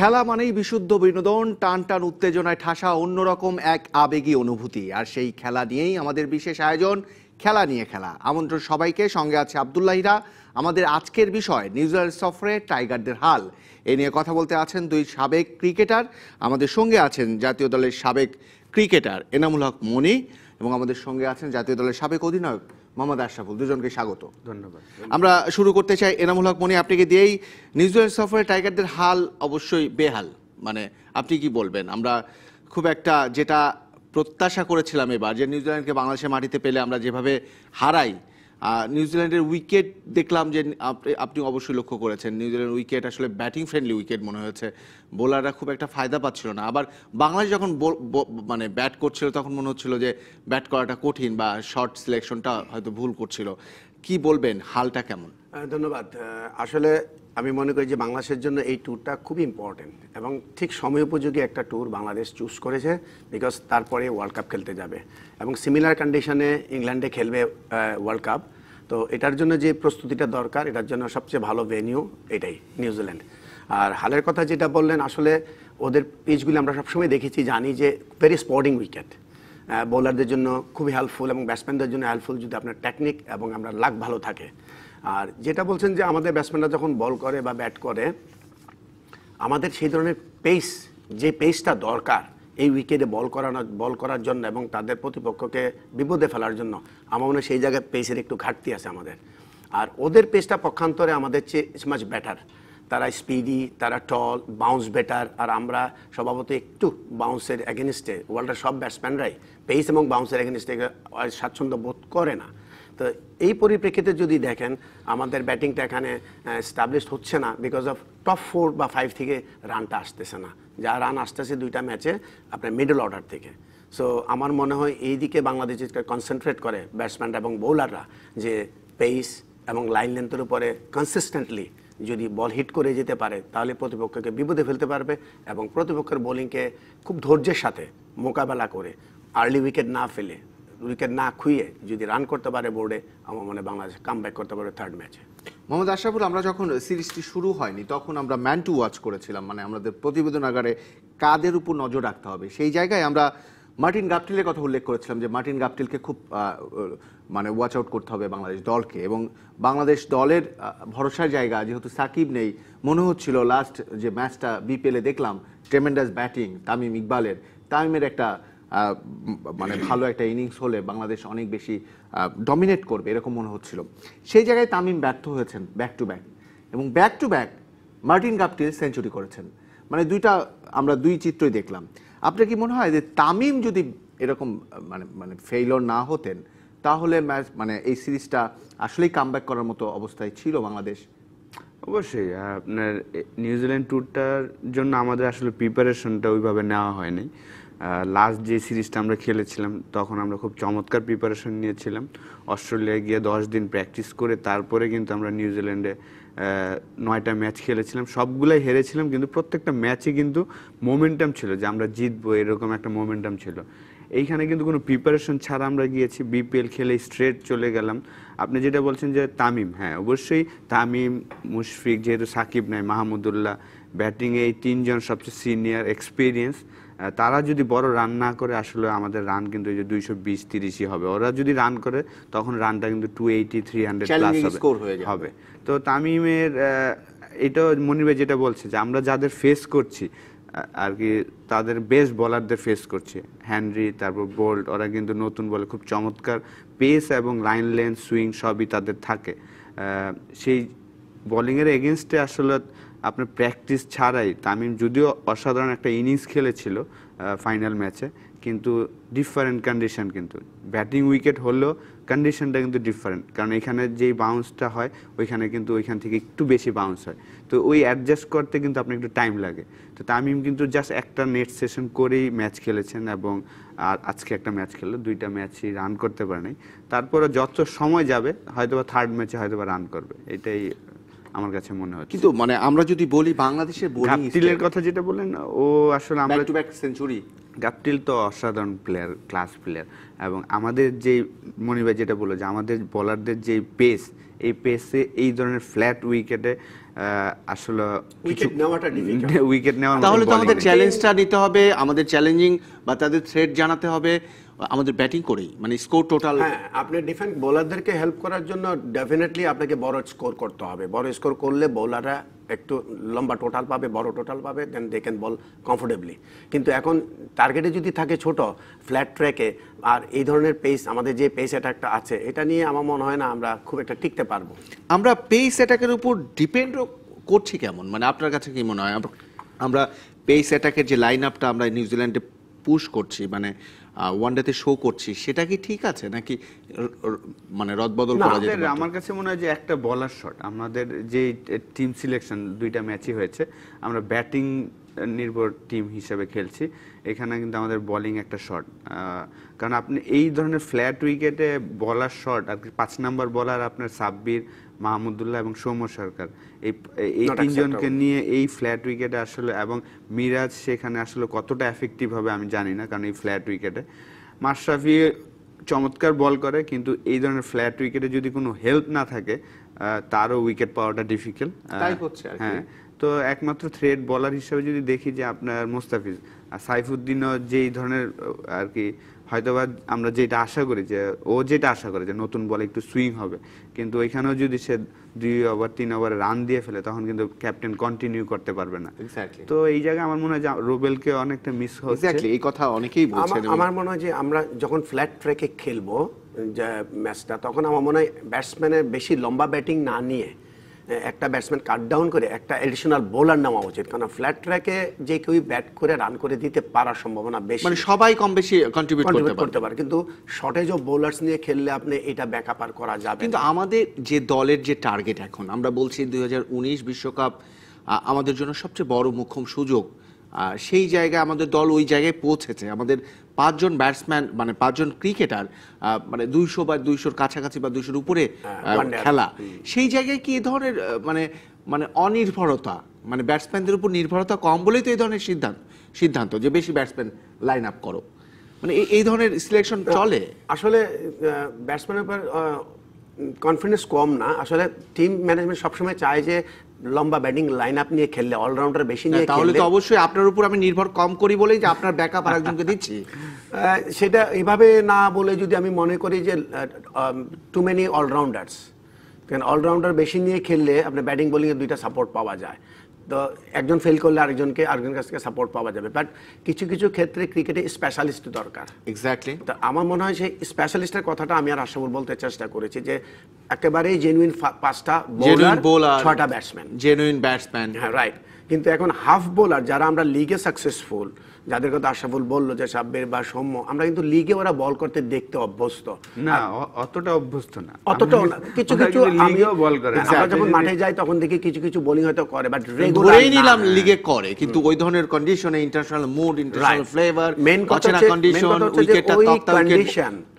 খেলা মানেই বিশুদ্ধ বিনোদন, টান টান উত্তেজনায় ঠাসা অন্যরকম এক আবেগী অনুভূতি। আর সেই খেলা নিয়েই আমাদের বিশেষ আয়োজন, খেলা নিয়ে খেলা। আমন্ত্রণ সবাইকে, সঙ্গে আছে আব্দুল্লাহিরা। আমাদের আজকের বিষয় নিউজিল্যান্ড সফরে টাইগারদের হাল। এ নিয়ে কথা বলতে আছেন দুই সাবেক ক্রিকেটার। আমাদের সঙ্গে আছেন জাতীয় দলের সাবেক ক্রিকেটার এনামুল হক মনি এবং আমাদের সঙ্গে আছেন জাতীয় দলের সাবেক অধিনায়ক মোহাম্মদ আশরাফুল। দুজনকে স্বাগত। ধন্যবাদ। আমরা শুরু করতে চাই এনামুল হক মনি, আপনাকে দিয়েই। নিউজিল্যান্ড সফরে টাইগারদের হাল অবশ্যই বেহাল, মানে আপনি কি বলবেন? আমরা খুব একটা যেটা প্রত্যাশা করেছিলাম এবার, যে নিউজিল্যান্ডকে বাংলাদেশের মাটিতে পেলে আমরা যেভাবে হারাই, নিউজিল্যান্ডের উইকেট দেখলাম যে আপনি অবশ্যই লক্ষ্য করেছেন, নিউজিল্যান্ড উইকেট আসলে ব্যাটিং ফ্রেন্ডলি উইকেট মনে হয়েছে। বোলাররা খুব একটা ফায়দা পাচ্ছিল না। আবার বাংলাদেশ যখন মানে ব্যাট করছিল তখন মনে হচ্ছিল যে ব্যাট করাটা কঠিন বা শর্ট সিলেকশনটা হয়তো ভুল করছিল। কি বলবেন, হালটা কেমন? ধন্যবাদ। আসলে আমি মনে করি যে বাংলাদেশের জন্য এই ট্যুরটা খুবই ইম্পর্টেন্ট এবং ঠিক সময় উপযোগী একটা ট্যুর বাংলাদেশ চুজ করেছে, বিকজ তারপরে ওয়ার্ল্ড কাপ খেলতে যাবে এবং সিমিলার কন্ডিশনে ইংল্যান্ডে খেলবে ওয়ার্ল্ড কাপ। তো এটার জন্য যে প্রস্তুতিটা দরকার, এটার জন্য সবচেয়ে ভালো ভেনিউ এটাই নিউজিল্যান্ড। আর হালের কথা যেটা বললেন, আসলে ওদের পিচগুলি আমরা সবসময় দেখেছি, জানি যে ভেরি স্পোর্টিং উইকেট, বোলারদের জন্য খুবই হেল্পফুল এবং ব্যাটসম্যানদের জন্য হেল্পফুল যদি আপনার টেকনিক এবং আমরা লাক ভালো থাকে। আর যেটা বলছেন যে আমাদের ব্যাটসম্যানরা যখন বল করে বা ব্যাট করে, আমাদের সেই ধরনের পেস, যে পেসটা দরকার এই উইকেটে বল করার জন্য এবং তাদের প্রতিপক্ষকে বিপদে ফেলার জন্য, আমার মনে হয় সেই জায়গায় পেসের একটু ঘাটতি আছে আমাদের। আর ওদের পেসটা পক্ষান্তরে আমাদের চেয়ে ইটস মাচ বেটার। তারা স্পিডি, তারা টল, বাউন্স বেটার। আর আমরা স্বভাবত একটু বাউন্সের এগেনস্টে, ওয়ার্ল্ডের সব ব্যাটসম্যানরাই পেস এবং বাউন্সের এগেনস্টে স্বাচ্ছন্দ্য বোধ করে না। তো এই পরিপ্রেক্ষিতে যদি দেখেন, আমাদের ব্যাটিংটা এখানে এস্টাবলিশড হচ্ছে না, বিকজ অফ টপ 4 বা 5 থেকে রানটা আসতেছে না। যা রান আসতেছে দুইটা ম্যাচে আপনার মিডল অর্ডার থেকে। সো আমার মনে হয় এই দিকে বাংলাদেশ কনসেন্ট্রেট করে ব্যাটসম্যানরা এবং বোলাররা, যে পেস এবং লাইন লেন্থের উপরে কনসিস্টেন্টলি যদি বল হিট করে যেতে পারে, তাহলে প্রতিপক্ষকে বিপদে ফেলতে পারবে এবং প্রতিপক্ষের বোলিংকে খুব ধৈর্যের সাথে মোকাবেলা করে আর্লি উইকেট না ফেলে, উইকেট না খুইয়ে যদি রান করতে পারে বোর্ডে, আমার মনে হয় বাংলাদেশ কামব্যাক করতে পারবে থার্ড ম্যাচে। মোহাম্মদ আশরাফুল, আমরা যখন সিরিজটি শুরু হয়নি তখন আমরা ম্যান টু ওয়াচ করেছিলাম, মানে আমাদের প্রতিবেদন আকারে কাদের উপর নজর রাখতে হবে। সেই জায়গায় আমরা মার্টিন গাপটিলের কথা উল্লেখ করেছিলাম, যে মার্টিন গাপটিলকে খুব মানে ওয়াচ আউট করতে হবে বাংলাদেশ দলকে। এবং বাংলাদেশ দলের ভরসার জায়গা যেহেতু সাকিব নেই, মনে হচ্ছিল লাস্ট যে ম্যাচটা বিপিএলে দেখলাম, ট্রেমেন্ডাস ব্যাটিং তামিম ইকবালের, তামিমের একটা মানে ভালো একটা ইনিংস হলে বাংলাদেশ অনেক বেশি ডমিনেট করবে এরকম মনে হচ্ছিল। সেই জায়গায় তামিম ব্যর্থ হয়েছেন ব্যাক টু ব্যাক, এবং back to back Martin Guptill century করেছেন। মানে আমরা দুই চিত্রই দেখলাম। আপনার কি মনে হয় যে তামিম যদি এরকম মানে ফেইলর না হতেন, তাহলে ম্যাচ মানে এই সিরিজটা আসলেই কামব্যাক করার মতো অবস্থায় ছিল বাংলাদেশ? অবশ্যই আপনার নিউজিল্যান্ড ট্যুরটার জন্য আমাদের আসলে প্রিপারেশনটা ওইভাবে নেওয়া হয়নি। লাস্ট যে সিরিজটা আমরা খেলেছিলাম তখন আমরা খুব চমৎকার প্রিপারেশন নিয়েছিলাম। অস্ট্রেলিয়ায় গিয়ে 10 দিন প্র্যাকটিস করে তারপরে কিন্তু আমরা নিউজিল্যান্ডে 9টা ম্যাচ খেলেছিলাম, সবগুলাই হেরেছিলাম, কিন্তু প্রত্যেকটা ম্যাচে কিন্তু মোমেন্টাম ছিল যে আমরা জিতবো, এরকম একটা মোমেন্টাম ছিল। এইখানে কিন্তু কোনো প্রিপারেশন ছাড়া আমরা গিয়েছি, বিপিএল খেলে স্ট্রেট চলে গেলাম। আপনি যেটা বলছেন যে তামিম, হ্যাঁ অবশ্যই তামিম, মুশফিক, যেহেতু সাকিব নাই, মাহমুদুল্লাহ, ব্যাটিংয়ে এই 3 জন সবচেয়ে সিনিয়র এক্সপিরিয়েন্স। তারা যদি বড় রান না করে, আসলে আমাদের রান কিন্তু এই যে 220-30ই হবে। ওরা যদি রান করে তখন রানটা কিন্তু 280-300 প্লাস হবে। তো তামিমের এটা মনির ভাই যেটা বলছে যে আমরা যাদের ফেস করছি আর কি, তাদের বেস্ট বোলারদের ফেস করছে, হেনরি, তারপর বোল্ট, ওরা কিন্তু নতুন বলে খুব চমৎকার পেস এবং লাইন লেন্থ সুইং সবই তাদের থাকে। সেই বোলিংয়ের এগেনস্টে আসলে আপনার প্র্যাকটিস ছাড়াই তামিম যদিও অসাধারণ একটা ইনিংস খেলেছিল ফাইনাল ম্যাচে, কিন্তু ডিফারেন্ট কন্ডিশন, কিন্তু ব্যাটিং উইকেট হলেও কন্ডিশনটা কিন্তু ডিফারেন্ট, কারণ এখানে যেই বাউন্সটা হয় ওইখানে কিন্তু ওইখান থেকে একটু বেশি বাউন্স হয়। তো ওই অ্যাডজাস্ট করতে কিন্তু আপনার একটু টাইম লাগে। তো তামিম কিন্তু জাস্ট একটা নেট সেশন করেই ম্যাচ খেলেছেন এবং আজকে একটা ম্যাচ খেললো, 2টা ম্যাচই রান করতে পারে নাই। তারপরে যত সময় যাবে হয়তোবা থার্ড ম্যাচে হয়তোবা রান করবে, এটাই আমার কাছে মনে হচ্ছে। কিন্তু মানে আমরা যদি বলি বাংলাদেশের গাপটিলের কথা যেটা বললেন, ও আসলে আমরা back to back century, Guptill তো অসাধারণ প্লেয়ার, ক্লাস প্লেয়ার। এবং আমাদের যেই মনির ভাই যেটা বললো যে আমাদের বোলারদের যে পেস, এই পেসে এই ধরনের ফ্ল্যাট উইকেটে আসলে উইকেট নেওয়াটা difficult। উইকেট নেওয়ার মতো তাহলে তো bowling আমাদের নেই। চ্যালেঞ্জটা নিতে হবে, আমাদের চ্যালেঞ্জিং বা তাদের থ্রেট জানাতে হবে আমাদের ব্যাটিং করেই, মানে স্কোর টোটাল। হ্যাঁ, আপনি ডিফেন্স বোলারদেরকে হেল্প করার জন্য ডেফিনেটলি আপনাকে বড় স্কোর করতে হবে। বড় স্কোর করলে বোলাররা একটু লম্বা টোটাল পাবে, বড় টোটাল পাবে, দেন দে ক্যান বল কমফোর্টেবলি। কিন্তু এখন টার্গেটে যদি থাকে ছোট ফ্ল্যাট ট্র্যাকে, আর এই ধরনের পেস, আমাদের যে পেস অ্যাটাকটা আছে, এটা নিয়ে আমার মনে হয় না আমরা খুব একটা টিকতে পারবো। আমরা পেস অ্যাটাকের উপর ডিপেন্ড করছি কেমন, মানে আপনার কাছে কি মনে হয় আমরা পেস অ্যাটাকের যে লাইন আপটা আমরা নিউজিল্যান্ডে পুশ করছি, মানে ওয়ানডেতে শো করছি, সেটা কি ঠিক আছে নাকি মানে রদবদল না, করা যেতে পারে? আমার কাছে মনে হয় যে একটা বলার শট, আমাদের যে টিম সিলেকশন 2টা ম্যাচই হয়েছে, আমরা ব্যাটিং নির্ভর টিম হিসেবে খেলছি। এখানে কিন্তু আমাদের বোলিং একটা শট, কারণ আপনি এই ধরনের ফ্ল্যাট উইকেটে বলার শট, আর 5 নাম্বার বলার আপনার সাব্বির, মাহমুদুল্লাহ এবং সৌম্য সরকার, এই Not তিনজনকে acceptable। নিয়ে এই ফ্ল্যাট উইকেটে আসলে, এবং মিরাজ সেখানে আসলে কতটা এফেক্টিভ হবে আমি জানি না, কারণ এই ফ্ল্যাট উইকেটে মাশরাফি চমৎকার বল করে, কিন্তু এই ধরনের ফ্ল্যাট উইকেটে যদি কোনো হেল্প না থাকে তারও উইকেট পাওয়াটা ডিফিকাল্ট। তাই হচ্ছে আর কি। হ্যাঁ, তো একমাত্র থ্রেড বলার হিসেবে যদি দেখি যে আপনার মুস্তাফিজ আর সাইফুদ্দিনও যেই ধরনের আর কি, হয়তোবা আমরা যেটা আশা করি যে যেটা আশা করে যে নতুন বলে একটু সুইং হবে, কিন্তু ওইখানেও যদি সে 2 ওভার 3 ওভারে রান দিয়ে ফেলে, তখন কিন্তু ক্যাপ্টেন কন্টিনিউ করতে পারবে না। এক্স্যাক্টলি, তো এই জায়গায় আমার মনে হয় যে রুবেলকে অনেকটা মিস হচ্ছে। এক্স্যাক্টলি এই কথা অনেকেই বলছেন। আমার মনে হয় যে আমরা যখন ফ্ল্যাট ট্র্যাকে খেলবো যে ম্যাচটা, তখন আমার মনে হয় ব্যাটসম্যানের বেশি লম্বা ব্যাটিং না নিয়ে একটা ব্যাটসম্যান কাট ডাউন করে একটা এডিশনাল বোলার নেওয়া উচিত, কারণ ফ্ল্যাট ট্র্যাকে যে কেউ ব্যাট করে রান করে দিতে পারার সম্ভাবনা বেশি, মানে সবাই কম বেশি কন্ট্রিবিউট করতে পারে। কিন্তু শর্টেজ অফ বোলার্স নিয়ে খেললে আপনি এটা ব্যাকআপ আর করা যাবে কিন্তু না। আমাদের যে দলের যে টার্গেট, এখন আমরা বলছি 2019 বিশ্বকাপ আমাদের জন্য সবচেয়ে বড় মোক্ষম সুযোগ, সেই জায়গায় আমাদের দল ওই জায়গায় পৌঁছেছে। আমাদের 5 জন ব্যাটসম্যান, মানে 5 জন ক্রিকেটার, মানে 200 বা 200-র কাছাকাছি বা 200-র উপরে খেলা, সেই জায়গায় কি এই ধরনের মানে অনির্ভরতা, মানে ব্যাটসম্যানদের উপর নির্ভরতা কম বলেই তো এই ধরনের সিদ্ধান্ত যে বেশি ব্যাটসম্যান লাইন আপ করো, মানে এই ধরনের সিলেকশন চলে? আসলে ব্যাটসম্যানের উপর কনফিডেন্স কম না, আসলে টিম ম্যানেজমেন্ট সবসময় চায় যে লম্বা ব্যাটিং লাইন আপ নিয়ে খেললে, অলরাউন্ডার বেশি নিয়ে তাহলে খেললে। তো অবশ্যই আপনার উপর আমি নির্ভর কম করি বলেই যে আপনার ব্যাকআপ আরেকজনকে দিচ্ছি। সেটা এভাবে না বলে যদি আমি মনে করি যে টু মেনি অলরাউন্ডার্স, কারণ অলরাউন্ডার বেশি নিয়ে খেললে আপনার ব্যাটিং বোলিংয়ের 2টা সাপোর্ট পাওয়া যায়, তো একজন ফেল করলে আরেকজনের কাছ থেকে সাপোর্ট পাওয়া যাবে। বাট কিছু কিছু ক্ষেত্রে ক্রিকেটে স্পেশালিস্ট দরকার। এক্স্যাক্টলি, তা আমার মনে হয় সেই স্পেশালিস্টের কথাটা আমি আর আশাবুল বলতে চেষ্টা করেছি, যে একেবারেই জেনুইন 5টা বোলার, 6টা ব্যাটসম্যান, জেনুইন ব্যাটসম্যান। হ্যাঁ, রাইট। কিন্তু এখন হাফ বোলার যারা আমরা লিগে সাকসেসফুল, যাদের কথা আশাফুল বললো যে সাব্বির বা সৌম্য, আমরা কিন্তু লিগে ওরা বল করতে দেখতে অভ্যস্ত না, অতটা অভ্যস্ত না, অতটাও না। কিছু কিছু লিগেও বল করে। আমরা যখন মাঠে যাই তখন দেখি কিছু কিছু বোলিং হয়তো করে, বাট ধরেই নিলাম লিগে করে, কিন্তু ওই ধরনের কন্ডিশনে, international mood, international flavour, main অচেনা কন্ডিশন, উইকেটটা তক্তা উইকেট,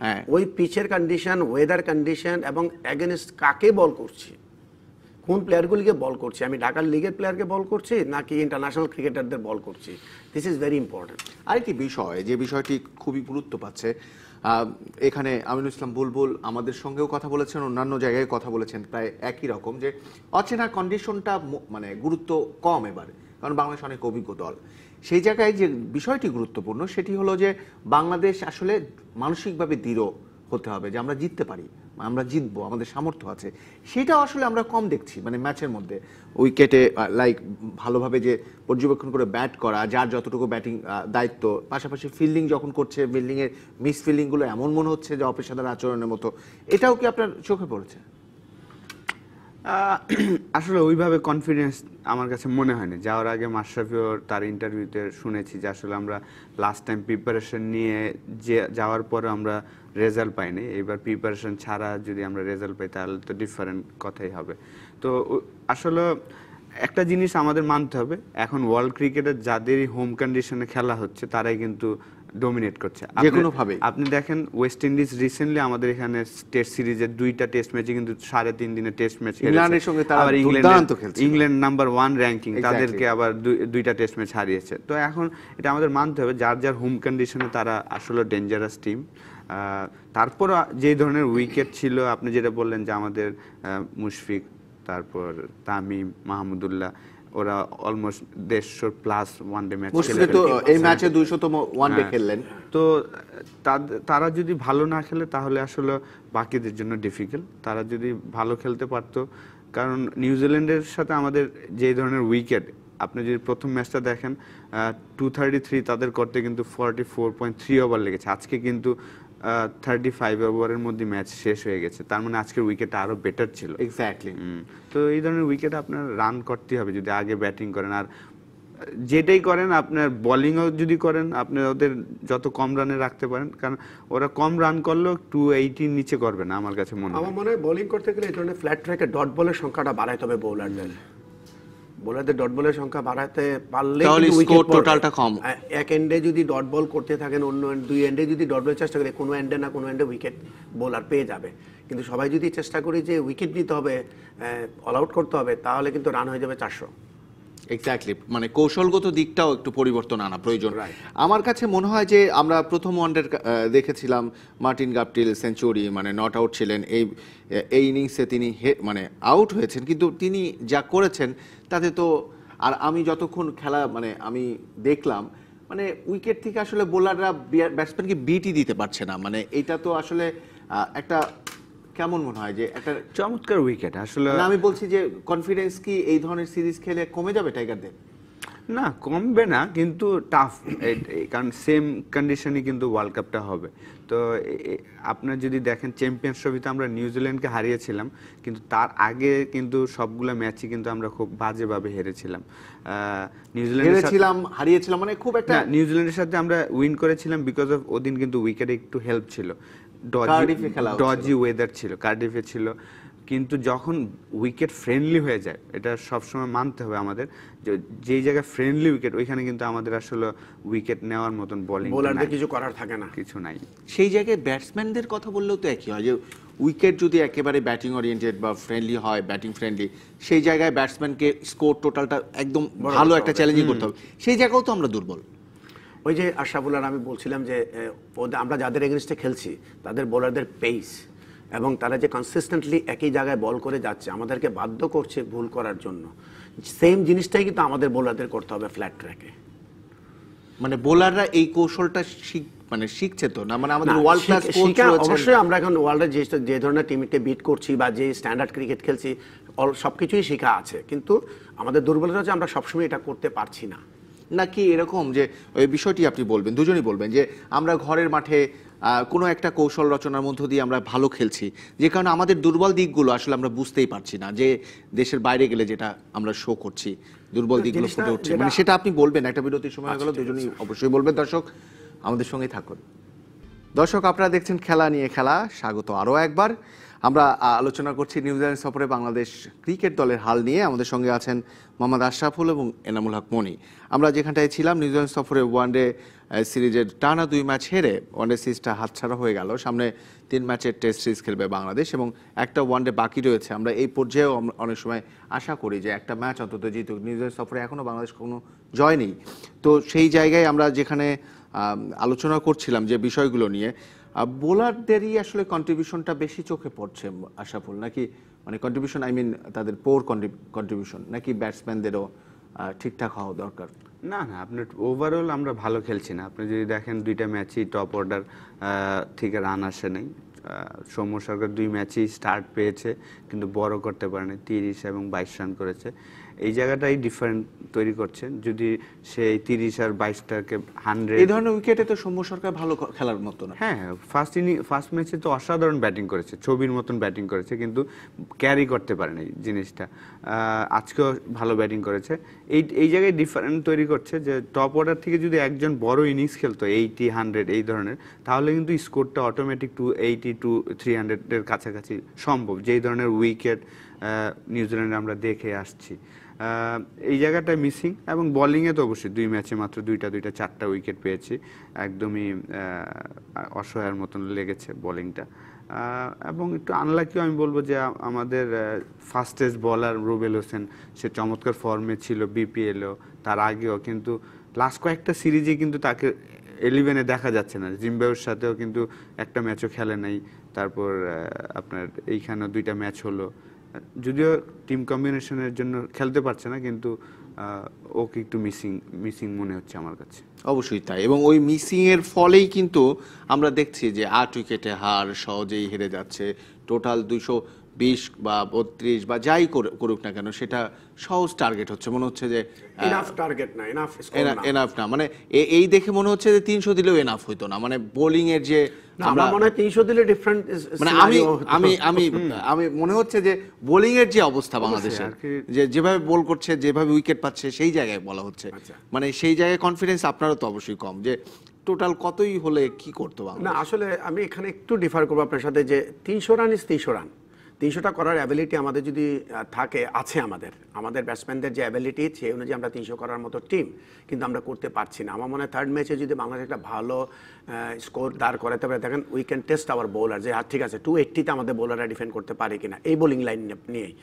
হ্যাঁ, ওই পিচের কন্ডিশন, ওয়েদার কন্ডিশন, এবং এগেইনস্ট কাকে বল করছি, কোন প্লেয়ারগুলিকে বল করছি, আমি ঢাকার লিগের প্লেয়ারকে বল করছি নাকি ইন্টারন্যাশনাল ক্রিকেটারদের বল করছি, দিস ইজ ভেরি ইম্পর্টেন্ট। আরেকটি বিষয়, যে বিষয়টি খুবই গুরুত্ব পাচ্ছে, এখানে আমিনুল ইসলাম বুলবুল আমাদের সঙ্গেও কথা বলেছেন, অন্যান্য জায়গায় কথা বলেছেন, প্রায় একই রকম, যে অচেনা কন্ডিশনটা মানে গুরুত্ব কম এবার, কারণ বাংলাদেশ অনেক অভিজ্ঞ দল। সেই জায়গায় যে বিষয়টি গুরুত্বপূর্ণ সেটি হলো যে বাংলাদেশ আসলে মানসিকভাবে দৃঢ় হতে হবে যে আমরা জিততে পারি, আমরা জিতবো, আমাদের সামর্থ্য আছে। সেটা আসলে আমরা কম দেখছি, মানে ম্যাচের মধ্যে উইকেটে লাইক ভালোভাবে যে পর্যবেক্ষণ করে ব্যাট করা, যার যতটুকু ব্যাটিং দায়িত্ব, পাশাপাশি ফিল্ডিং যখন করছে, ফিল্ডিংয়ের মিস ফিল্ডিংগুলো এমন মনে হচ্ছে যে অপেশাদার আচরণের মতো। এটাও কি আপনার চোখে পড়েছে? আসলে ওইভাবে কনফিডেন্স আমার কাছে মনে হয়নি। যাওয়ার আগে মাশরাফিও তার ইন্টারভিউতে শুনেছি যে আসলে আমরা লাস্ট টাইম প্রিপারেশন নিয়ে যাওয়ার পরে আমরা রেজাল্ট পাইনি, এবার প্রিপারেশন ছাড়া যদি আমরা রেজাল্ট পাই তাহলে তো ডিফারেন্ট কথাই হবে। তো আসলে একটা জিনিস আমাদের মানতে হবে, এখন ওয়ার্ল্ড ক্রিকেটের যাদেরই হোম কন্ডিশনে খেলা হচ্ছে তারাই কিন্তু ডমিনেট করছে যেকোনোভাবে। আপনি দেখেন ওয়েস্ট ইন্ডিজ রিসেন্টলি আমাদের এখানে টেস্ট সিরিজের 2টা টেস্ট ম্যাচে কিন্তু 3.5 দিনের টেস্ট ম্যাচ খেলেছে। ইংল্যান্ডের সঙ্গে তারা আবার দুর্দান্ত খেলছে। England number 1 ranking, Exactly. তাদেরকে আবার 2টা টেস্ট ম্যাচ হারিয়েছে। তো এখন এটা আমাদের মানতে হবে যার যার হোম কন্ডিশনে তারা আসলে ডেঞ্জারাস টিম। তারপর যে ধরনের উইকেট ছিল, আপনি যেটা বললেন যে আমাদের মুশফিক তারপর তামিম, মাহমুদুল্লাহ, ওরা অলমোস্ট 150+ ওয়ানডে ম্যাচ মুশফিক তো এই ম্যাচে 200তম ওয়ানডে খেললেন। তো তারা যদি ভালো না খেলে তাহলে আসলে বাকিদের জন্য ডিফিকাল্ট। তারা যদি ভালো খেলতে পারতো, কারণ নিউজিল্যান্ডের সাথে আমাদের যে ধরনের উইকেট, আপনি যদি প্রথম ম্যাচটা দেখেন 233 তাদের করতে কিন্তু 44.3 ওভার লেগেছে। আজকে কিন্তু 35 ওভারের মধ্যে ম্যাচ শেষ হয়ে গেছে, তার মানে আজকের উইকেটটা আরো বেটার ছিল। এক্স্যাক্টলি। তো এই ধরনের উইকেট আপনার রান করতে হবে যদি আগে ব্যাটিং করেন, আর যেটাই করেন আপনার বোলিংও যদি করেন আপনি ওদের যত কম রানে রাখতে পারেন, কারণ ওরা কম রান করলেও 280 নিচে করবে না আমার কাছে মনে হয়। আমার মনে হয় বোলিং করতে গেলে এই ধরনের ফ্ল্যাট ট্র্যাকে ডট বলের সংখ্যাটা বাড়াইতে হবে বোলারদের ডট বলের সংখ্যা বাড়াতে পারলে স্কোর টোটালটা কম। এক এন্ডে যদি ডট বল করতে থাকেন, অন্য দুই এন্ডে যদি ডট বলের চেষ্টা করে, কোনো এন্ডে না কোনো এন্ডে উইকেট বোলার পেয়ে যাবে। কিন্তু সবাই যদি চেষ্টা করি যে উইকেট নিতে হবে, অল আউট করতে হবে, তাহলে কিন্তু রান হয়ে যাবে 400। এক্স্যাক্টলি, মানে কৌশলগত দিকটাও একটু পরিবর্তন আনা প্রয়োজন। আমার কাছে মনে হয় যে আমরা প্রথম ওয়ানডের দেখেছিলাম মার্টিন গাপটিল সেঞ্চুরি, মানে নট আউট ছিলেন এই ইনিংসে, তিনি মানে আউট হয়েছেন, কিন্তু তিনি যা করেছেন তাতে তো, আর আমি যতক্ষণ খেলা মানে আমি দেখলাম, মানে উইকেট থেকে আসলে বোলাররা ব্যাটসম্যানকে বিটই দিতে পারছে না। মানে এটা তো আসলে একটা কেমন মনে হয় যে একটা চমৎকার উইকেট আসলে। আমি বলছি যে কনফিডেন্স কি এই ধরনের সিরিজ খেলে কমে যাবে টাইগারদের? না, কমবে না, কিন্তু টাফ, কারণ সেম কন্ডিশনই কিন্তু ওয়ার্ল্ড কাপটা হবে। তো আপনার যদি দেখেন চ্যাম্পিয়ন্স ট্রফিতে আমরা নিউজিল্যান্ডকে হারিয়েছিলাম, কিন্তু তার আগে কিন্তু সবগুলো ম্যাচই কিন্তু আমরা খুব বাজেভাবে হেরেছিলাম। হারিয়েছিলাম মানে খুব একটা, নিউজিল্যান্ডের সাথে আমরা উইন করেছিলাম বিকজ অফ ওদিন কিন্তু উইকেটে একটু হেল্প ছিল, ডজি ওয়েদার ছিল, কার্ডিফে ছিল। কিন্তু যখন উইকেট ফ্রেন্ডলি হয়ে যায়, এটা সবসময় মানতে হবে আমাদের, যেই জায়গায় ফ্রেন্ডলি উইকেট ওইখানে কিন্তু আমাদের আসলে উইকেট নেওয়ার মতন বোলারদের কিছু করার থাকে না, কিছু নাই। সেই জায়গায় ব্যাটসম্যানদের কথা বললেও তো একই হয়, যে উইকেট যদি একেবারে ব্যাটিং ওরিয়েন্টেড বা ফ্রেন্ডলি হয়, ব্যাটিং ফ্রেন্ডলি, সেই জায়গায় ব্যাটসম্যানকে স্কোর টোটালটা একদম ভালো একটা চ্যালেঞ্জিং করতে হবে, সেই জায়গাও তো আমরা দুর্বল। ওই যে আশরাফুল, আমি বলছিলাম যে আমরা যাদের এগেনস্টে খেলছি তাদের বোলারদের পেস এবং তারা যে কনসিস্টেন্টলি একই জায়গায় বল করে যাচ্ছে, আমাদেরকে বাধ্য করছে ভুল করার জন্য। সেম জিনিসটাই কিন্তু আমাদের বোলারদের করতে হবে ফ্ল্যাট ট্র্যাকে। মানে বোলাররা এই কৌশলটা শিখছে তো না, মানে আমাদের ওয়ার্ল্ড ক্লাস কোচ রয়েছে। অবশ্যই আমরা এখন ওয়ার্ল্ডের যে ধরনের টিমকে বিট করছি বা যে স্ট্যান্ডার্ড ক্রিকেট খেলছি, সবকিছুই শেখা আছে, কিন্তু আমাদের দুর্বলতা হচ্ছে আমরা সবসময় এটা করতে পারছি না। নাকি এরকম যে ওই বিষয়টি আপনি বলবেন, দুজনই বলবেন, যে আমরা ঘরের মাঠে কোনো একটা কৌশল রচনার মধ্য দিয়ে আমরা ভালো খেলছি, যে কারণে আমাদের দুর্বল দিকগুলো আসলে আমরা বুঝতেই পারছি না, যে দেশের বাইরে গেলে যেটা আমরা শো করছি দুর্বল দিকগুলো ফুটে উঠছে, মানে সেটা আপনি বলবেন। একটা বিরতির সময় গেল, দুজনই অবশ্যই বলবেন। দর্শক আমাদের সঙ্গেই থাকুন। দর্শক আপনারা দেখছেন খেলা নিয়ে খেলা, স্বাগত আরও একবার। আমরা আলোচনা করছি নিউজিল্যান্ড সফরে বাংলাদেশ ক্রিকেট দলের হাল নিয়ে। আমাদের সঙ্গে আছেন মোহাম্মদ আশরাফুল এবং এনামুল হক মনি। আমরা যেখানটায় ছিলাম, নিউজিল্যান্ড সফরে ওয়ানডে সিরিজের টানা 2 ম্যাচ হেরে ওয়ানডে সিরিজটা হাতছাড়া হয়ে গেল। সামনে 3 ম্যাচের টেস্ট সিরিজ খেলবে বাংলাদেশ এবং একটা ওয়ানডে বাকি রয়েছে। আমরা এই পর্যায়েও অনেক সময় আশা করি যে একটা ম্যাচ অন্তত জিতুক। নিউজিল্যান্ড সফরে এখনও বাংলাদেশ কোনো জয় নেই। তো সেই জায়গায় আমরা যেখানে আলোচনা করছিলাম যে বিষয়গুলো নিয়ে, বোলারদেরই আসলে কন্ট্রিবিউশনটা বেশি চোখে পড়ছে আশরাফুল, নাকি মানে কন্ট্রিবিউশন তাদের পোর কন্ট্রিবিউশন, নাকি ব্যাটসম্যানদেরও ঠিকঠাক হওয়া দরকার? না, আপনার ওভারঅল আমরা ভালো খেলছি না। আপনি যদি দেখেন 2টা ম্যাচই টপ অর্ডার থেকে রান আসে নাই। সৌম্য সরকার 2 ম্যাচেই স্টার্ট পেয়েছে কিন্তু বড় করতে পারেনি, 30 এবং 22 রান করেছে। এই জায়গাটাই ডিফারেন্ট তৈরি করছে। যদি সেই 30 আর 22টাকে 100, এই ধরনের উইকেটে তো সৌম্য সরকার ভালো খেলার মতো না। হ্যাঁ, ফার্স্ট ম্যাচে তো অসাধারণ ব্যাটিং করেছে, ছবির মতন ব্যাটিং করেছে, কিন্তু ক্যারি করতে পারেনি জিনিসটা। আজকেও ভালো ব্যাটিং করেছে। এই জায়গায় ডিফারেন্ট তৈরি করছে যে টপ অর্ডার থেকে যদি একজন বড় ইনিংস খেলতো 80, 100 এই ধরনের, তাহলে কিন্তু স্কোরটা অটোমেটিক 280 to 300-এর কাছাকাছি সম্ভব, যেই ধরনের উইকেট নিউজিল্যান্ডে আমরা দেখে আসছি। এই জায়গাটায় মিসিং। এবং বোলিংয়ে তো অবশ্যই 2 ম্যাচে মাত্র 4টা উইকেট পেয়েছি, একদমই অসহায়ের মতন লেগেছে বোলিংটা। এবং একটু আনলাকিও আমি বলবো যে আমাদের ফাস্টেস্ট বোলার রুবেল হোসেন, সে চমৎকার ফর্মে ছিল বিপিএলও, তার আগেও, কিন্তু লাস্ট কয়েকটা সিরিজে কিন্তু তাকে 11-এ দেখা যাচ্ছে না। জিম্বাবুয়ের সাথেও কিন্তু একটা ম্যাচও খেলে নাই। তারপর আপনার এইখানেও 2টা ম্যাচ হলো, যদিও টিম কম্বিনেশনের জন্য খেলতে পারছে না, কিন্তু ওকে একটু মিসিং মনে হচ্ছে আমার কাছে। অবশ্যই তাই, এবং ওই মিসিং এর ফলেই কিন্তু আমরা দেখছি যে 8 উইকেটে হার, সহজেই হেরে যাচ্ছে। টোটাল 220 বা 32 বা যাই করুক না কেন, সেটা সহজ টার্গেট হচ্ছে, মনে হচ্ছে যে এনাফ টার্গেট না, এনাফ স্কোর না। এনাফ না, মানে এই দেখে মনে হচ্ছে যে 300 দিলেও এনাফ হইতো না, মানে বোলিং এর যে আমরা মনে হয় 300 দিলে ডিফারেন্ট, মানে আমি মনে হচ্ছে যে বোলিং এর যে অবস্থা বাংলাদেশের, যে যেভাবে বোল করছে, যেভাবে উইকেট পাচ্ছে, সেই জায়গায় বলা হচ্ছে, মানে সেই জায়গায় কনফিডেন্স আপনারও তো অবশ্যই কম, যে টোটাল কতই হলে কি করতে বাংলাদেশ। না আসলে আমি এখানে একটু ডিফার করবো আপনার সাথে, যে 300 রান ইজ 300 রান। 300টা করার অ্যাবিলিটি আমাদের যদি আছে, আমাদের ব্যাটসম্যানদের যে অ্যাবিলিটি, সেই অনুযায়ী আমরা 300 করার মতো টিম, কিন্তু আমরা করতে পারছি না। আমার মনে হয় থার্ড ম্যাচে যদি বাংলাদেশ একটা ভালো স্কোর দাঁড় করাতে পারে, দেখেন we can test our bowler, যে ঠিক আছে 280-তে আমাদের বোলাররা ডিফেন্ড করতে পারে কিনা এই বোলিং লাইন নিয়েই,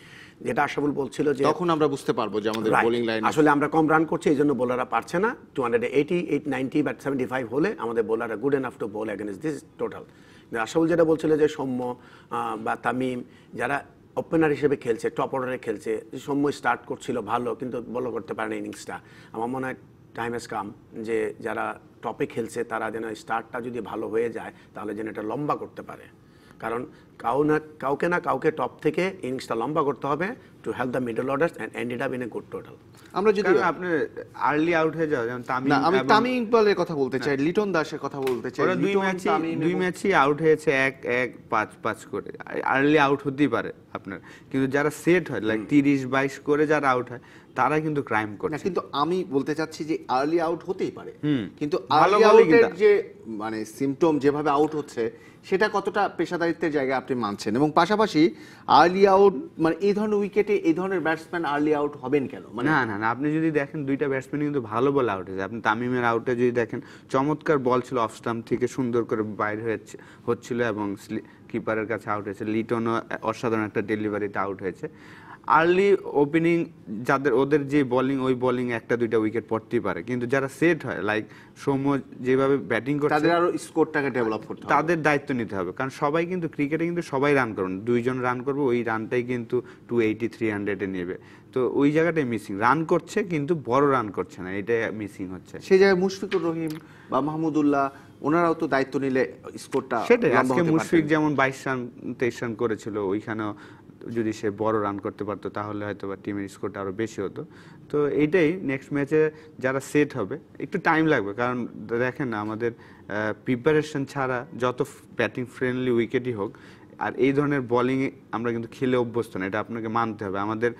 যেটা আশাফুল বলছিল, যে তখন আমরা বুঝতে পারবো যে আমাদের বোলিং লাইন আসলে আমরা কম রান করছি, এই জন্য বোলাররা পারছে না। 280, 90 বা 75 হলে আমাদের বোলাররা good enough to bowl against this total. Ashraful যেটা বলছিল যে সৌম্য বা তামিম যারা ওপেনার হিসেবে খেলছে, টপ অর্ডারে খেলছে, সৌম্য স্টার্ট করছিল ভালো, কিন্তু বল করতে পারে না ইনিংসটা। আমার মনে হয় টাইম হ্যাজ কাম যে যারা টপে খেলছে তারা যেন স্টার্টটা যদি ভালো হয়ে যায়, তাহলে যেন এটা লম্বা করতে পারে। কারণ কাউকে না কাউকে টপ থেকে ইনিংসটা লম্বা করতে হবে to help the middle orders and end it up in a good total. আমরা যদি আপনি আর্লি আউট হয়ে যাও, যেমন তামিম, আমি তামিম ইকবালের কথা বলতে চাই, লিটন দাসের কথা বলতে চাই। ওরা দুই ম্যাচই আউট হয়েছে 1-1-5 করে, আর্লি আউট হতেই পারে আপনার, কিন্তু যারা সেট হয় লাইক 30-22 করে যারা আউট হয়, তারা কিন্তু ক্রাইম না, করছে। কিন্তু আমি বলতে চাচ্ছি যে আর্লি আউট হতেই পারে, কিন্তু ভালো আর্লি bowling আউটের টা। যে মানে সিম্পটম যেভাবে আউট হচ্ছে, সেটা কতটা পেশাদারিত্বের জায়গায় আপনি মানছেন, এবং পাশাপাশি আর্লি আউট মানে এই ধরনের উইকেটে এই ধরনের ব্যাটসম্যান আর্লি আউট হবেন কেন? মানে না, আপনি যদি দেখেন দুইটা ব্যাটসম্যান কিন্তু ভালো বল আউট হয়েছে। আপনি তামিমের আউটে যদি দেখেন, চমৎকার বল ছিল, অফ স্টাম্প থেকে সুন্দর করে বাইরে হচ্ছিল এবং কিপারের কাছে আউট হয়েছে। লিটনও অসাধারণ একটা ডেলিভারিতে আউট হয়েছে। আর্লি ওপেনিং যাদের, ওদের যে বোলিং, ওই বোলিং 1-2টা উইকেট পড়তেই পারে, কিন্তু যারা সেট হয় লাইক সৌম্য যেভাবে ব্যাটিং করছে, তাদের আরো স্কোরটাকে ডেভেলপ করতে হবে, তাদের দায়িত্ব নিতে হবে। কারণ সবাই কিন্তু ক্রিকেটে কিন্তু সবাই রান করুন, 2 জন রান করবে, ওই রানটাই কিন্তু 280-300-এ নেবে। তো ওই জায়গাটাই মিসিং, রান করছে কিন্তু বড় রান করছে না, এটাই মিসিং হচ্ছে। সেই জায়গায় মুশফিকুর রহিম বা মাহমুদুল্লাহ, ওনারাও তো দায়িত্ব নিলে স্কোরটা সেটাই, লম্বা আজকে হতে মুশফিক পারতেন। যেমন 22 রান 23 রান করেছিল, ওইখানেও যদি সে বড় রান করতে পারতো, তাহলে হয়তো বা টিমের স্কোরটা আরো বেশি হতো। তো এইটাই নেক্সট ম্যাচে যারা সেট হবে, একটু টাইম লাগবে, কারণ দেখেন না আমাদের প্রিপারেশন ছাড়া যত ব্যাটিং ফ্রেন্ডলি উইকেটই হোক, আর এই ধরনের বোলিং আমরা কিন্তু খেলে অভ্যস্ত না, এটা আপনাকে মানতে হবে। আমাদের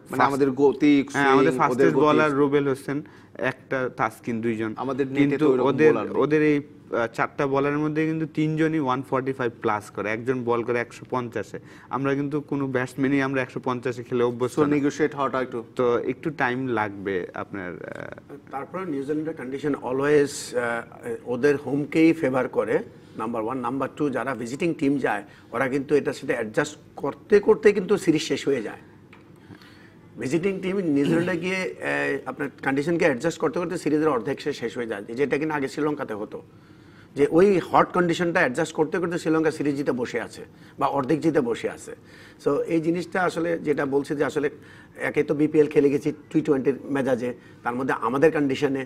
মানে আমাদের গতি, আমাদের ফাস্টেস্ট বোলার রুবেল হোসেন, একটা তাসকিন, 2 জন, আমাদের কিন্তু ওদের এই 4টা বলারের মধ্যে কিন্তু 3 জনই 145 প্লাস করে, একজন বল করে 150-এ। আমরা কিন্তু কোনো ব্যাটসম্যানই আমরা 150-এ খেলে অভ্যস্ত না, নেগোশিয়েট হওয়াটা একটু টাইম লাগবে আপনার। তারপরে নিউজিল্যান্ডের কন্ডিশন অলওয়েজ ওদের হোমকেই ফেভার করে, নাম্বার 1। নাম্বার 2, যারা ভিজিটিং টিম যায়, ওরা কিন্তু এটার সাথে অ্যাডজাস্ট করতে করতে কিন্তু সিরিজ শেষ হয়ে যায়। ভিজিটিং টিম নিউজিল্যান্ডে গিয়ে আপনার কন্ডিশনকে অ্যাডজাস্ট করতে করতে সিরিজের অর্ধেক শেষ হয়ে যায়, যেটা কিনা আগে শ্রীলঙ্কাতে হতো, যে ওই হট কন্ডিশনটা অ্যাডজাস্ট করতে করতে শ্রীলঙ্কা সিরিজ জিতে বসে আছে বা অর্ধেক জিতে বসে আছে। সো এই জিনিসটা আসলে যেটা বলছে, যে আসলে একে তো বিপিএল খেলে গেছি T20-র মেজাজে, তার মধ্যে আমাদের কন্ডিশনে,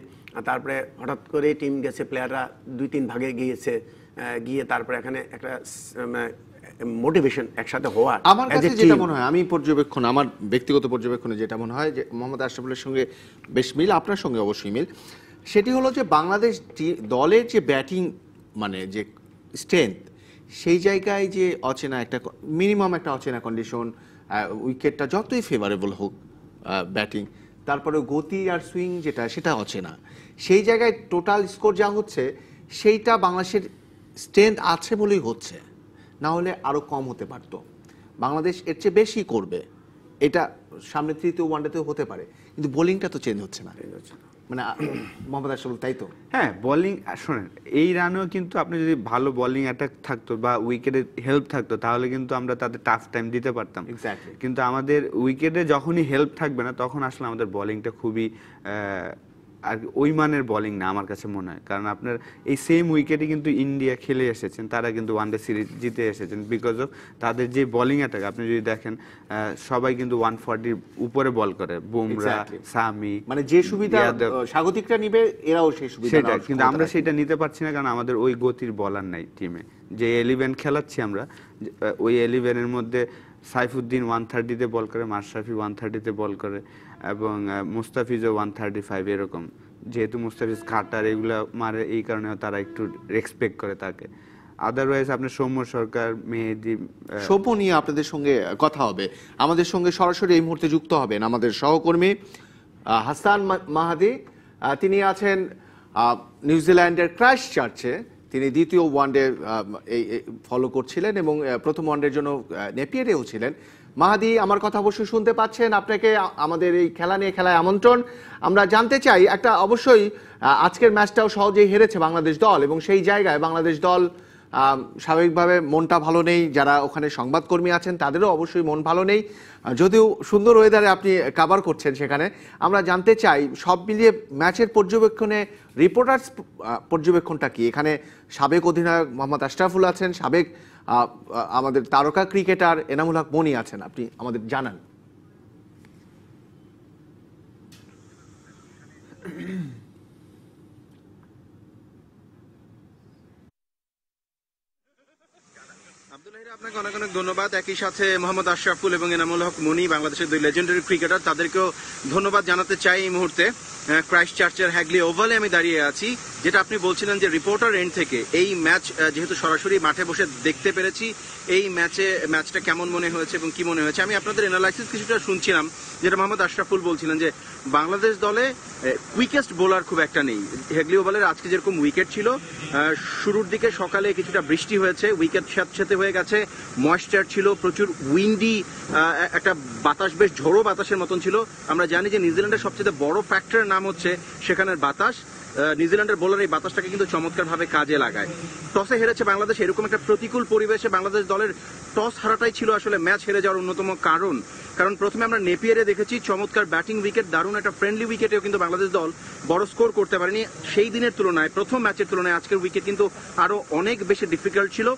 তারপরে হঠাৎ করে টিম গেছে, প্লেয়াররা 2-3 ভাগে গিয়ে তারপরে এখানে একটা মোটিভেশন একসাথে হওয়ার। আমার কাছে যেটা মনে হয়, আমার ব্যক্তিগত পর্যবেক্ষণে যেটা মনে হয়, যে মোহাম্মদ আশরাফুলের সঙ্গে বেশ মিল, আপনার সঙ্গে অবশ্যই মিল, সেটি হলো যে বাংলাদেশ দলের যে ব্যাটিং মানে যে স্ট্রেংথ, সেই জায়গায় যে অচেনা একটা মিনিমাম একটা অচেনা কন্ডিশন, উইকেটটা যতই ফেভারেবল হোক ব্যাটিং, তারপরে গতি আর সুইং সেটা অচেনা, সেই জায়গায় টোটাল স্কোর যা হচ্ছে, সেইটা বাংলাদেশের স্ট্রেংথ আছে বলেই হচ্ছে, না হলে আরো কম হতে পারতো। বাংলাদেশ এর চেয়ে বেশি করবে, এটা সামনে তৃতীয় ওয়ানডেতেও হতে পারে, কিন্তু বোলিংটা তো চেঞ্জ হচ্ছে না, মানে মোহাম্মদ আশরাফুল, তাই তো? হ্যাঁ, বোলিং শোনেন, এই রানেও কিন্তু আপনি যদি ভালো বোলিং অ্যাটাক থাকতো বা উইকেটে হেল্প থাকতো, তাহলে কিন্তু আমরা তাদের টাফ টাইম দিতে পারতাম। এক্স্যাক্টলি। কিন্তু আমাদের উইকেটে যখনই হেল্প থাকবে না, তখন আসলে আমাদের বোলিংটা খুবই আর ওই মানের বোলিং না আমার কাছে মনে হয়, কারণ আপনার এই সেম উইকেটে কিন্তু ইন্ডিয়া খেলে এসেছেন, তারা কিন্তু ওয়ানডে সিরিজ জিতে এসেছেন বিকজ অফ তাদের যে বোলিং অ্যাটাক। আপনি যদি দেখেন সবাই কিন্তু 140 উপরে বল করে, বুমরা, সামি, মানে যে সুবিধা স্বাগতিকরা নিবে এরাও সেই সুবিধা, সেটা কিন্তু আমরা সেটা নিতে পারছি না, কারণ আমাদের ওই গতির বলার নাই টিমে। যে 11 খেলাচ্ছি আমরা, ওই 11-এর মধ্যে সাইফুদ্দিন 130-তে বল করে, মাশরাফি 130-তে বল করে, এবং মুস্তাফিজও 135 এরকম। যেহেতু মুস্তাফিজ কাটার এগুলা মারে, এই কারণে তারা একটু রেসপেক্ট করে তাকে। আদারওয়াইজ আপনার সৌম্য সরকার, মেহেদি, সৌম্য নিয়ে আপনাদের সঙ্গে কথা হবে। আমাদের সঙ্গে সরাসরি এই মুহূর্তে যুক্ত হবেন আমাদের সহকর্মী হাসান মাহাদি। তিনি আছেন নিউজিল্যান্ডের ক্রাইস্ট চার্চে। তিনি দ্বিতীয় ওয়ানডে ফলো করছিলেন এবং প্রথম ওয়ানডের জন্য নেপিয়ারেও ছিলেন। মাহাদি, আমার কথা অবশ্যই শুনতে পাচ্ছেন। আপনাকে আমাদের এই খেলা নিয়ে খেলায় আমন্ত্রণ। আমরা জানতে চাই একটা, অবশ্যই আজকের ম্যাচটাও সহজেই হেরেছে বাংলাদেশ দল, এবং সেই জায়গায় বাংলাদেশ দল স্বাভাবিকভাবে মনটা ভালো নেই। যারা ওখানে সংবাদকর্মী আছেন তাদেরও অবশ্যই মন ভালো নেই, যদিও সুন্দর ওয়েদারে আপনি কাভার করছেন সেখানে। আমরা জানতে চাই সব মিলিয়ে ম্যাচের পর্যবেক্ষণে রিপোর্টার্স পর্যবেক্ষণটা কি? এখানে সাবেক অধিনায়ক মোহাম্মদ আশরাফুল আছেন, সাবেক আমাদের তারকা ক্রিকেটার এনামুল হক মনি আছেন, আপনি আমাদের জানান। আপনাকে অনেক অনেক ধন্যবাদ। একই সাথে মোহাম্মদ আশরাফুল এবং এনামুল হক মনি, বাংলাদেশের দুই লেজেন্ডারি ক্রিকেটার, তাদেরকেও ধন্যবাদ জানাতে চাই এই মুহূর্তে। ক্রাইস্ট চার্চের হ্যাগলি ওভালে আমি দাঁড়িয়ে আছি। যেটা আপনি বলছিলেন যে রিপোর্টার এন্ড থেকে এই ম্যাচ যেহেতু সরাসরি মাঠে বসে দেখতে পেরেছি, এই ম্যাচটা কেমন মনে হয়েছে এবং কি মনে হয়েছে, আমি আপনাদের এনালাইসিস কিছুটা শুনছিলাম। যেটা মোহাম্মদ আশরাফুল বলছিলেন যে বাংলাদেশ দলে কুইকেস্ট বোলার খুব একটা নেই। হেগলি ওভালের আজকে যেরকম উইকেট ছিল, শুরুর দিকে সকালে কিছুটা বৃষ্টি হয়েছে, উইকেট স্যাঁতস্যাঁতে হয়ে গেছে, ময়েশ্চার ছিল, প্রচুর উইন্ডি, একটা বাতাস, বেশ ঝোড়ো বাতাসের মতন ছিল। আমরা জানি যে নিউজিল্যান্ডের সবচেয়ে বড় ফ্যাক্টরের নাম হচ্ছে সেখানের বাতাস। নিউজিল্যান্ডের বোলার এই বাতাসটাকে কিন্তু চমৎকারভাবে কাজে লাগায়। টসে হেরেছে বাংলাদেশ, এরকম একটা প্রতিকূল পরিবেশে বাংলাদেশ দলের টস হারাটাই ছিল আসলে ম্যাচ হেরে যাওয়ার অন্যতম কারণ প্রথমে আমরা নেপিয়ারে দেখেছি চমৎকার ব্যাটিং উইকেট, দারুণ একটা ফ্রেন্ডলি উইকেটেও কিন্তু বাংলাদেশ দল বড় স্কোর করতে পারেনি। সেই দিনের তুলনায়, প্রথম ম্যাচের তুলনায় আজকের উইকেট কিন্তু আরো অনেক বেশি ডিফিকাল্ট ছিল।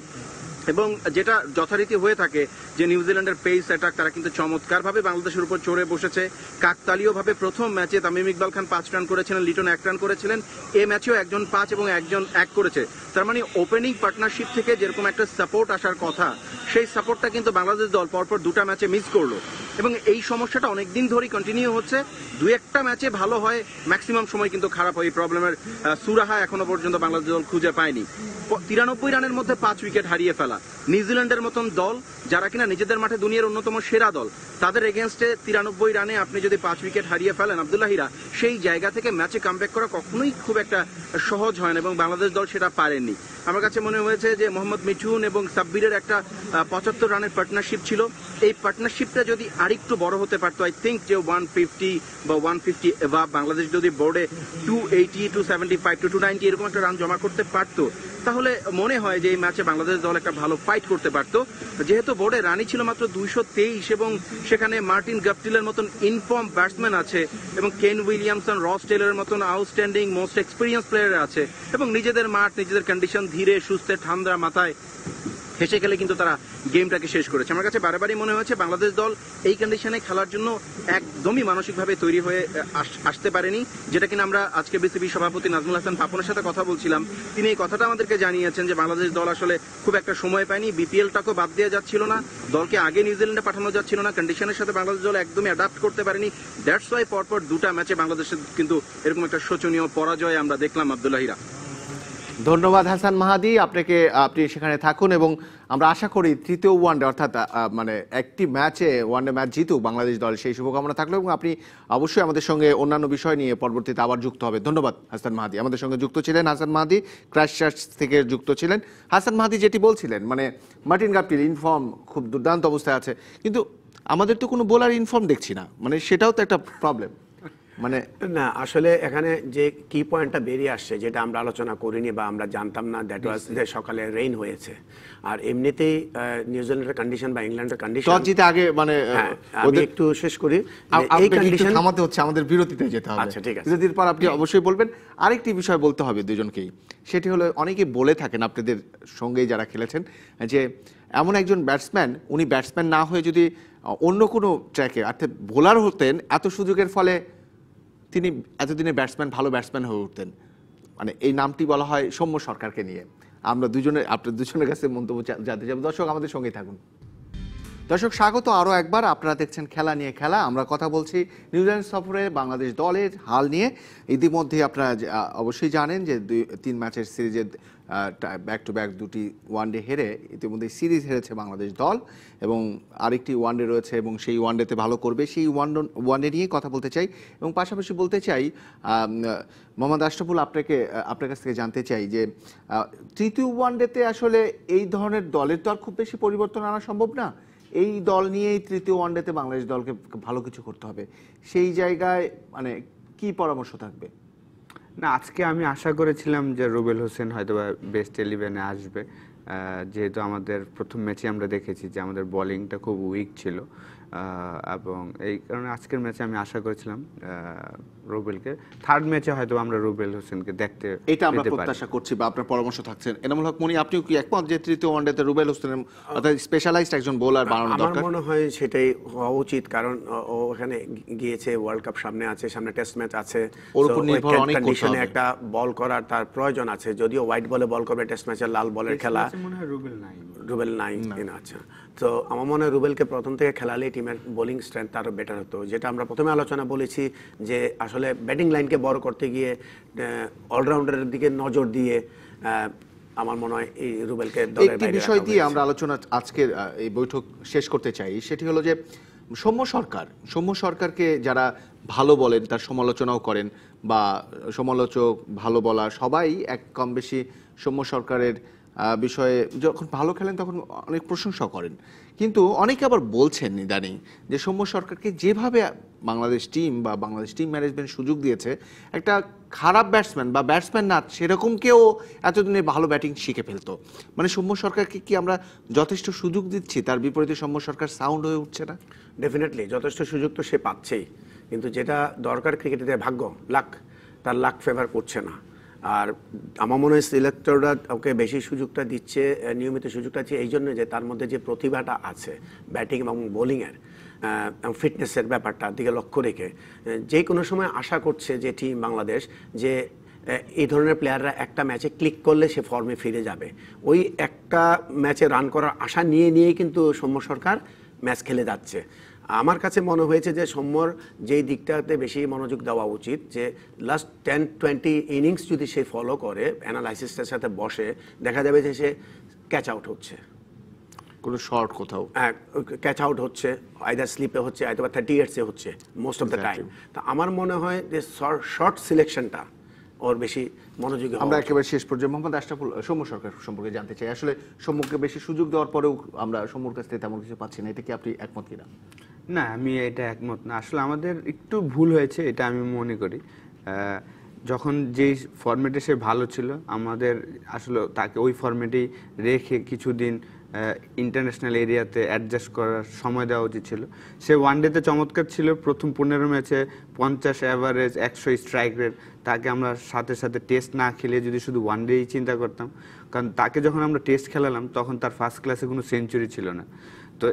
এবং যেটা যথারীতি হয়ে থাকে যে নিউজিল্যান্ডের পেস অ্যাটাক, তারা কিন্তু চমৎকারভাবে বাংলাদেশের উপর চড়ে বসেছে। কাকতালীয়ভাবে প্রথম ম্যাচে তামিম ইকবাল খান 5 রান করেছিলেন, লিটন 1 রান করেছিলেন। এ ম্যাচেও একজন 5 এবং একজন 1 করেছে। তার মানে ওপেনিং পার্টনারশিপ থেকে যেরকম একটা সাপোর্ট আসার কথা, সেই সাপোর্টটা কিন্তু বাংলাদেশ দল পরপর 2টা ম্যাচে মিস করলো। এবং এই সমস্যাটা অনেকদিন ধরেই কন্টিনিউ হচ্ছে। 2-1টা ম্যাচে ভালো হয়, ম্যাক্সিমাম সময় কিন্তু খারাপ হয়। এই প্রবলেমের সুরাহা এখনো পর্যন্ত বাংলাদেশ দল খুঁজে পায়নি। 93 রানের মধ্যে 5 উইকেট হারিয়ে ফেলা, নিউজিল্যান্ডের মতন দল যারা কিনা নিজেদের মাঠে দুনিয়ার অন্যতম সেরা দল, তাদের এগেনস্টে 93 রানে আপনি যদি 5 উইকেট হারিয়ে ফেলেন আব্দুল্লাহিরা, সেই জায়গা থেকে ম্যাচে কামব্যাক করা কখনোই খুব একটা সহজ হয় না, এবং বাংলাদেশ দল সেটা পারেননি। আমার কাছে মনে হয়েছে যে মোহাম্মদ মিঠুন এবং সাব্বিরের একটা 75 রানের পার্টনারশিপ ছিল। এই পার্টনারশিপটা যদি আরেকটু বড় হতে পারতো, আই থিঙ্ক যে 150 বা 150 এভাব বাংলাদেশ যদি বোর্ডে 280, 275, 290 এরকম একটা রান জমা করতে পারতো, তাহলে মনে হয় যে এই ম্যাচে বাংলাদেশ দল একটা ভালো ফাইট করতে পারতো। যেহেতু বোর্ডে রানই ছিল মাত্র 223 এবং সেখানে মার্টিন গাপটিলের মতন ইনফর্ম ব্যাটসম্যান আছে, এবং কেন উইলিয়ামসন, রস টেলরের মতন আউটস্ট্যান্ডিং মোস্ট এক্সপিরিয়েন্স প্লেয়ার আছে, এবং নিজেদের মাঠ, নিজেদের কন্ডিশন, ধীরে সুস্থে ঠান্ডা মাথায় হেসে খেলে কিন্তু তারা গেমটাকে শেষ করেছে। আমার কাছে বারবারই মনে হয়েছে বাংলাদেশ দল এই কন্ডিশনে খেলার জন্য একদমই মানসিকভাবে তৈরি হয়ে আসতে পারেনি, যেটা কিনা আমরা আজকে বিসিবি সভাপতি নাজমুল হাসান পাপনের সাথে কথা বলছিলাম। তিনি এই কথাটা আমাদেরকে জানিয়েছেন যে বাংলাদেশ দল আসলে খুব একটা সময় পায়নি, বিপিএলটাকেও বাদ দেওয়া যাচ্ছিল না, দলকে আগে নিউজিল্যান্ডে পাঠানো যাচ্ছিল না, কন্ডিশনের সাথে বাংলাদেশ দল একদমই অ্যাডাপ্ট করতে পারেনি। দ্যাটস ওয়াই পরপর 2টা ম্যাচে বাংলাদেশের কিন্তু এরকম একটা শোচনীয় পরাজয় আমরা দেখলাম আব্দুল্লাহিরা। ধন্যবাদ হাসান মাহাদি, আপনি সেখানে থাকুন এবং আমরা আশা করি তৃতীয় ওয়ানডে, অর্থাৎ মানে একটি ম্যাচে ওয়ানডে ম্যাচ জিতুক বাংলাদেশ দল, সেই শুভকামনা থাকলো। এবং আপনি অবশ্যই আমাদের সঙ্গে অন্যান্য বিষয় নিয়ে পরবর্তীতে আবার যুক্ত হবে। ধন্যবাদ হাসান মাহাদি, আমাদের সঙ্গে যুক্ত ছিলেন হাসান মাহাদি, ক্রাইস্ট চার্চ থেকে যুক্ত ছিলেন। হাসান মাহাদি যেটি বলছিলেন, মানে মার্টিন গাপটিল ইনফর্ম, খুব দুর্দান্ত অবস্থায় আছে, কিন্তু আমাদের তো কোনো বোলার ইনফর্ম দেখছি না, মানে সেটাও তো একটা প্রবলেম। মানে না আসলে এখানে যে কি পয়েন্টটা বেরিয়ে আসছে যেটা আমরা আলোচনা করিনি বা আমরা জানতাম না, দ্যাট ওয়াজ যে সকালে রেইন হয়েছে। আর এমনিতেই নিউজিল্যান্ডের কন্ডিশন বা ইংল্যান্ডের কন্ডিশন টস জিতে আগে মানে আমি একটু শেষ করি যে এই আপনাকে একটু কন্ডিশন থামাতে হচ্ছে, আমাদের বিরতিতে যেতে হবে। আচ্ছা, ঠিক আছে। বিরতির পর আপনি অবশ্যই বলবেন। আরেকটি বিষয় বলতে হবে দুজনকেই, সেটি হলো অনেকে বলে থাকেন আপনাদের সঙ্গেই যারা খেলেছেন যে এমন একজন ব্যাটসম্যান, উনি ব্যাটসম্যান না হয়ে যদি অন্য কোনো ট্র্যাকে অর্থাৎ বোলার হতেন, এত সুযোগের ফলে তিনি এতদিনের ব্যাটসম্যান ভালো ব্যাটসম্যান হয়ে উঠতেন। মানে এই নামটি বলা হয় সৌম্য সরকারকে নিয়ে। আমরা দুজনে আপনার দুজনের কাছে মন্তব্য জানতে চাইব। দর্শক আমাদের সঙ্গেই থাকুন। দর্শক স্বাগত আরও একবার, আপনারা দেখছেন খেলা নিয়ে খেলা। আমরা কথা বলছি নিউজিল্যান্ড সফরে বাংলাদেশ দলের হাল নিয়ে। ইতিমধ্যে আপনারা অবশ্যই জানেন যে 3 ম্যাচের সিরিজে ব্যাক টু ব্যাক 2টি ওয়ানডে হেরে ইতিমধ্যে সিরিজ হেরেছে বাংলাদেশ দল, এবং আরেকটি ওয়ানডে রয়েছে এবং সেই ওয়ানডেতে ভালো করবে। সেই ওয়ানডে নিয়ে কথা বলতে চাই, এবং পাশাপাশি বলতে চাই মোহাম্মদ আশরাফুল, আপনার কাছ থেকে জানতে চাই যে তৃতীয় ওয়ানডেতে আসলে এই ধরনের দলের তো আর খুব বেশি পরিবর্তন আনা সম্ভব না। এই দল নিয়েই তৃতীয় ওয়ানডেতে বাংলাদেশ দলকে ভালো কিছু করতে হবে। সেই জায়গায় মানে কি পরামর্শ থাকবে? না, আজকে আমি আশা করেছিলাম যে রুবেল হোসেন হয়তো বেস্ট 11-এ আসবে, যেহেতু আমাদের প্রথম ম্যাচে আমরা দেখেছি যে আমাদের বোলিংটা খুব উইক ছিল, এবং এই কারণে আজকের ম্যাচে আমি আশা করেছিলাম রুবেলকে। থার্ড ম্যাচে হয়তো আমরা রুবেল হোসেনকে দেখতে এটা আমরা প্রত্যাশা করছি বা আপনার পরামর্শ থাকছেন। এনামুল হক মনি, আপনিও কি একমত যে তৃতীয় ওয়ানডেতে রুবেল হোসেনের অর্থাৎ স্পেশালাইজড একজন বোলার বানানো দরকার? আমার মনে হয় সেটাই হওয়া উচিত, কারণ ও ওখানে গিয়েছে, ওয়ার্ল্ড কাপ সামনে আছে, সামনে টেস্ট ম্যাচ আছে, ওর উপর নির্ভর অনেক করতে হবে। একটা বল করার তার প্রয়োজন আছে। যদিও হোয়াইট বলে বল করবে, টেস্ট ম্যাচের লাল বলের খেলা, মনে হয় রুবেল নাই কিনা। আচ্ছা, তো আমার মনে হয় রুবেলকে প্রথম থেকে খেলালে টিমের বোলিং স্ট্রেংথ আরও বেটার হতো। যেটা আমরা প্রথমে আলোচনা বলেছি যে আসলে ব্যাটিং লাইনকে বড় করতে গিয়ে অলরাউন্ডারের দিকে নজর দিয়ে আমার মনে হয় এই রুবেলকে দলের বাইরে একটি বিষয় দিয়ে আমরা আলোচনা আজকের এই বৈঠক শেষ করতে চাই। সেটি হলো যে সৌম্য সরকারকে যারা ভালো বলেন তার সমালোচনাও করেন, বা সমালোচক ভালো বলা সবাই এক কম বেশি সৌম্য সরকারের বিষয়ে যখন ভালো খেলেন তখন অনেক প্রশংসা করেন। কিন্তু অনেকে আবার বলছেন ইদানিং যে সৌম্য সরকারকে যেভাবে বাংলাদেশ টিম বা বাংলাদেশ টিম ম্যানেজমেন্ট সুযোগ দিয়েছে, একটা খারাপ ব্যাটসম্যান বা ব্যাটসম্যান না সেরকম কেউ এতদিনে ভালো ব্যাটিং শিখে ফেলতো। মানে সৌম্য সরকারকে কি আমরা যথেষ্ট সুযোগ দিচ্ছি, তার বিপরীতে সৌম্য সরকার সাউন্ড হয়ে উঠছে না? ডেফিনেটলি যথেষ্ট সুযোগ তো সে পাচ্ছেই, কিন্তু যেটা দরকার ক্রিকেটে ভাগ্য, লাক, তার লাক ফেভার করছে না। আর আমার মনে হয় সিলেক্টররা ওকে বেশি সুযোগটা দিচ্ছে, নিয়মিত সুযোগটা দিচ্ছে এই জন্য যে তার মধ্যে যে প্রতিভাটা আছে ব্যাটিং এবং বোলিংয়ের, ফিটনেসের ব্যাপারটার দিকে লক্ষ্য রেখে যে কোনো সময় আশা করছে যে টিম বাংলাদেশ যে এই ধরনের প্লেয়াররা একটা ম্যাচে ক্লিক করলে সে ফর্মে ফিরে যাবে। ওই একটা ম্যাচে রান করার আশা নিয়েই কিন্তু সৌম্য সরকার ম্যাচ খেলে যাচ্ছে। আমার কাছে মনে হয়েছে যে সৌম্যর যেই দিকটাতে বেশি মনোযোগ দেওয়া উচিত, যে লাস্ট 10-20 ইনিংস যদি সে ফলো করে, অ্যানালাইসিসটার সাথে বসে, দেখা যাবে যে সে ক্যাচ আউট হচ্ছে, কোনো শর্ট কোথাও ক্যাচ আউট হচ্ছে, আইদার স্লিপে হচ্ছে, অথবা 38-এ হচ্ছে মোস্ট অফ দ্য টাইম। তা আমার মনে হয় যে শর্ট সিলেকশনটা ওর বেশি মনোযোগী। আমরা একেবারে শেষ পর্যায়ে মোহাম্মদ আশরাফুল, সৌম্য সরকার সম্পর্কে জানতে চাই। আসলে সৌম্যকে বেশি সুযোগ দেওয়ার পরেও আমরা সৌম্যর কাছ থেকে তেমন কিছু পাচ্ছি না, এটা কি আপনি একমত কিনা? না, আমি এটা একমত না। আসলে আমাদের একটু ভুল হয়েছে, এটা আমি মনে করি। যখন যেই ফরম্যাটে সে ভালো ছিল, আমাদের আসলে তাকে ওই ফরম্যাটেই রেখে কিছুদিন ইন্টারন্যাশনাল এরিয়াতে অ্যাডজাস্ট করার সময় দেওয়া উচিত ছিল। সে ওয়ানডেতে চমৎকার ছিল, প্রথম 15 ম্যাচে 50 অ্যাভারেজ, 100 স্ট্রাইক রেট। তাকে আমরা সাথে সাথে টেস্ট না খেলে যদি শুধু ওয়ানডেই চিন্তা করতাম, কারণ তাকে যখন আমরা টেস্ট খেলালাম তখন তার ফার্স্ট ক্লাসে কোনো সেঞ্চুরি ছিল না। তো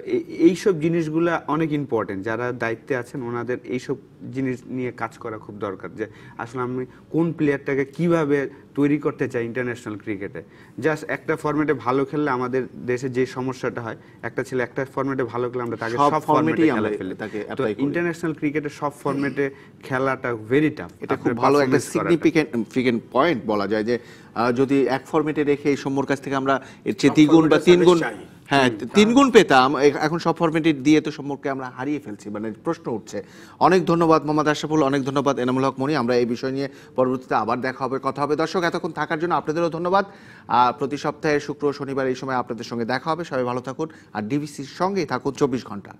এইসব জিনিসগুলো অনেক ইম্পর্টেন্ট, যারা দায়িত্বে আছেন ওনাদের এইসব জিনিস নিয়ে কাজ করা খুব দরকার, যে আসলে আমি কোন প্লেয়ারটাকে কিভাবে তৈরি করতে চাই ইন্টারন্যাশনাল ক্রিকেটে। জাস্ট একটা ফরম্যাটে ভালো খেললে আমাদের দেশে যে সমস্যাটা হয়, একটা ছিল একটা ফরম্যাটে ভালো খেলে আমরা তাকে সব ফরম্যাটে খেলা ফেলি। তো ইন্টারন্যাশনাল ক্রিকেটে সব ফরম্যাটে খেলাটা ভেরি টাফ। এটা খুব ভালো একটা সিগনিফিকেন্ট পয়েন্ট বলা যায়, যে যদি এক ফরম্যাটে রেখে এই সৌম্যর কাছ থেকে আমরা এর চেয়ে 2 গুণ বা 3 গুণ, হ্যাঁ 3 গুণ পেতাম, এখন সব ফরম্যাটে দিয়ে তো সম্পর্কে আমরা হারিয়ে ফেলছি, মানে প্রশ্ন উঠছে। অনেক ধন্যবাদ মোহাম্মদ আশরাফুল, অনেক ধন্যবাদ এনামুল হক মনি। আমরা এই বিষয় নিয়ে পরবর্তীতে আবার দেখা হবে, কথা হবে। দর্শক এতক্ষণ থাকার জন্য আপনাদেরও ধন্যবাদ। প্রতি সপ্তাহে শুক্র শনিবার এই সময় আপনাদের সঙ্গে দেখা হবে। সবাই ভালো থাকুন আর ডিবিসির সঙ্গেই থাকুন 24 ঘন্টা।